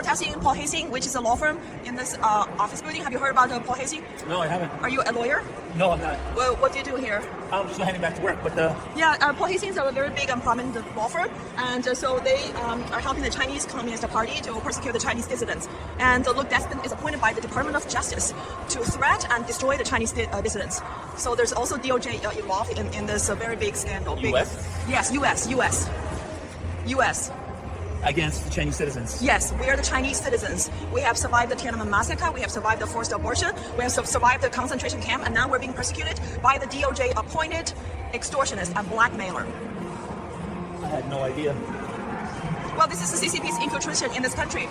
protesting Paul Hastings, which is a law firm in this office building. Have you heard about Paul Hastings? No, I haven't. Are you a lawyer? No, I'm not. Well, what do you do here? I'm just heading back to work, but Paul Hastings are a very big and prominent law firm, and so they are helping the Chinese Communist Party to persecute the Chinese dissidents. And Luke Destin is appointed by the Department of Justice to threat and destroy the Chinese dissidents. So there's also DOJ involved in this very big scandal. U.S.? Yes, U.S. Against the Chinese citizens. Yes, we are the Chinese citizens. We have survived the Tiananmen massacre. We have survived the forced abortion. We have survived the concentration camp, and now we're being persecuted by the DOJ appointed extortionist and blackmailer. I had no idea. Well, this is the CCP's infiltration in this country.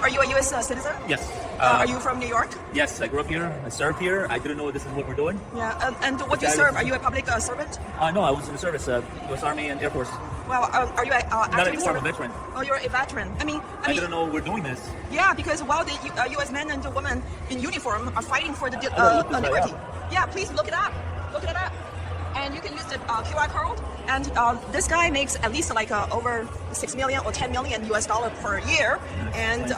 Are you a U.S. citizen? Yes. Are you from New York? Yes, I grew up here. I served here. I didn't know this is what we're doing. Yeah, and what do you serve? Are you a public servant? No, I was in the service, U.S. Army and Air Force. Well, are you Not anymore, I'm a veteran. Oh, you're a veteran. I mean, I didn't know we're doing this. Yeah, because while the U.S. men and women in uniform are fighting for the liberty. Yeah, please look it up. Look it up. And you can use the QR code. And this guy makes at least like over $6 million or $10 million US per year, and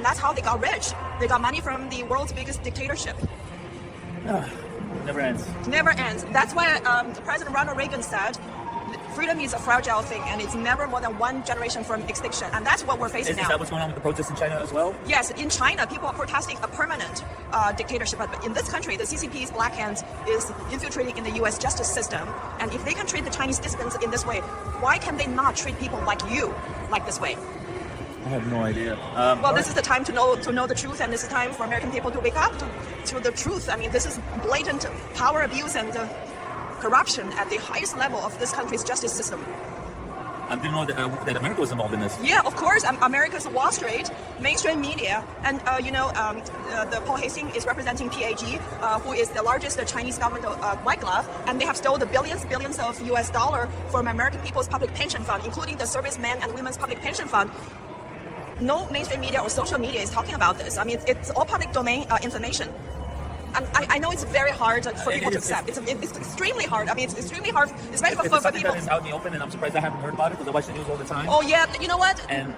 that's how they got rich. They got money from the world's biggest dictatorship. Never ends. Never ends. That's why President Ronald Reagan said, freedom is a fragile thing, and it's never more than one generation from extinction, and that's what we're facing now. Is that what's going on with the protests in China as well? Yes, in China, people are protesting a permanent dictatorship, but in this country, the CCP's Black Hands is infiltrating in the U.S. justice system, and if they can treat the Chinese dissidents in this way, why can they not treat people like you like this way? I have no idea. Well, this is the time to know the truth, and this is time for American people to wake up to the truth. I mean, this is blatant power abuse and corruption at the highest level of this country's justice system. I didn't know that America was involved in this. Yeah, of course. America's Wall Street, mainstream media, and the Paul Hastings is representing PAG, who is the largest Chinese government white glove, and they have stolen the billions of US dollar from American people's public pension fund, including the servicemen and women's public pension fund. No mainstream media or social media is talking about this. I mean, it's all public domain information. And I know it's very hard for people to accept. It's extremely hard. I mean, it's extremely hard, especially for people. That is out in the open, and I'm surprised I haven't heard about it because I watch the news all the time. Oh yeah, you know what? And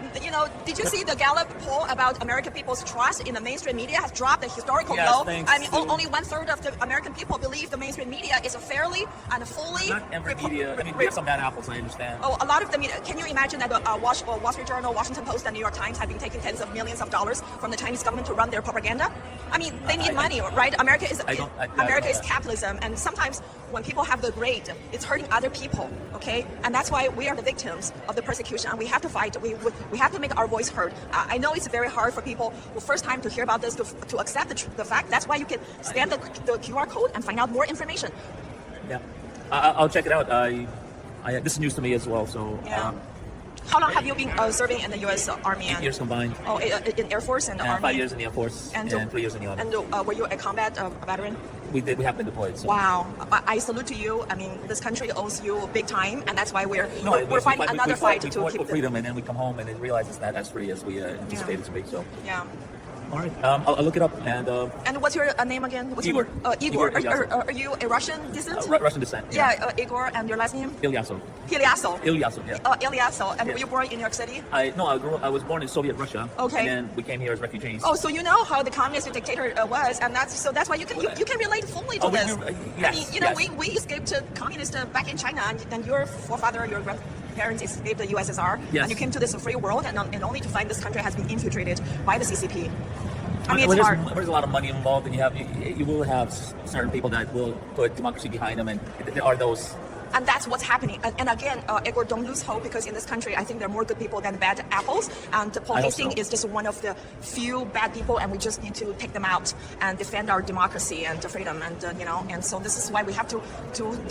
did you see the Gallup poll about American people's trust in the mainstream media has dropped a historical low? I mean, only 1/3 of the American people believe the mainstream media is a fairly and fully. Not every media. I mean, we have some bad apples. I understand. Oh, a lot of the media. Can you imagine that the Wall Street Journal, Washington Post, and New York Times have been taking tens of millions of dollars from the Chinese government to run their propaganda? I mean, they need money, right? America is capitalism, and sometimes when people have the great, it's hurting other people, okay? And that's why we are the victims of the persecution, and we have to fight. We have to make our voice heard. I know it's very hard for people who first time to hear about this to accept the fact. That's why you can scan the QR code and find out more information. Yeah, I'll check it out. This is news to me as well, so. Yeah. How long have you been serving in the U.S. Army? 8 years combined. Oh, in Air Force and the Army? 5 years in the Air Force and 3 years in the Army. And were you a combat veteran? We have been deployed. So. Wow. I salute to you. I mean, this country owes you big time, and that's why we're fighting another fight to keep for freedom, and then we come home and then realize it's not as free as we anticipated to be. So. Yeah. All right. I'll look it up and. And what's your name again? Igor. Igor. Are you a Russian descent? Russian descent. Yeah. Igor, and your last name? Ilyasov. Ilyasov. Yeah. Ilyasov. And yes. were you born in New York City? I was born in Soviet Russia. Okay. And then we came here as refugees. Oh, so you know how the communist dictator was, and that's why you can relate fully to this. Yes. I mean, we escaped communist back in China, and your forefather, your grandparents escaped the USSR, yes. And you came to this free world, and only to find this country has been infiltrated by the CCP. I mean, it's hard. There's a lot of money involved, and you will have certain people that will put democracy behind them, and there are those. And that's what's happening. And again, Igor, don't lose hope, because in this country, I think there are more good people than bad apples. And Paul Hastings is just one of the few bad people, and we just need to take them out and defend our democracy and freedom. And and so this is why we have to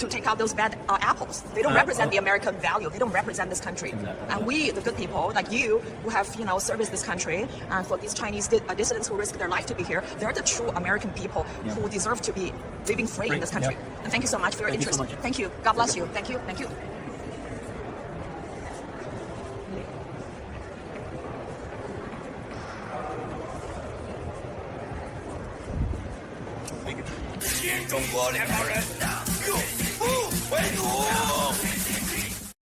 take out those bad apples. They don't represent the American value. They don't represent this country. Exactly. And we, the good people like you, who have serviced this country, and for these Chinese dissidents who risk their life to be here, they're the true American people who deserve to be living free in this country. Yeah. And thank you so much for your interest. Thank you. God bless you. Thank you. Thank you. Thank you.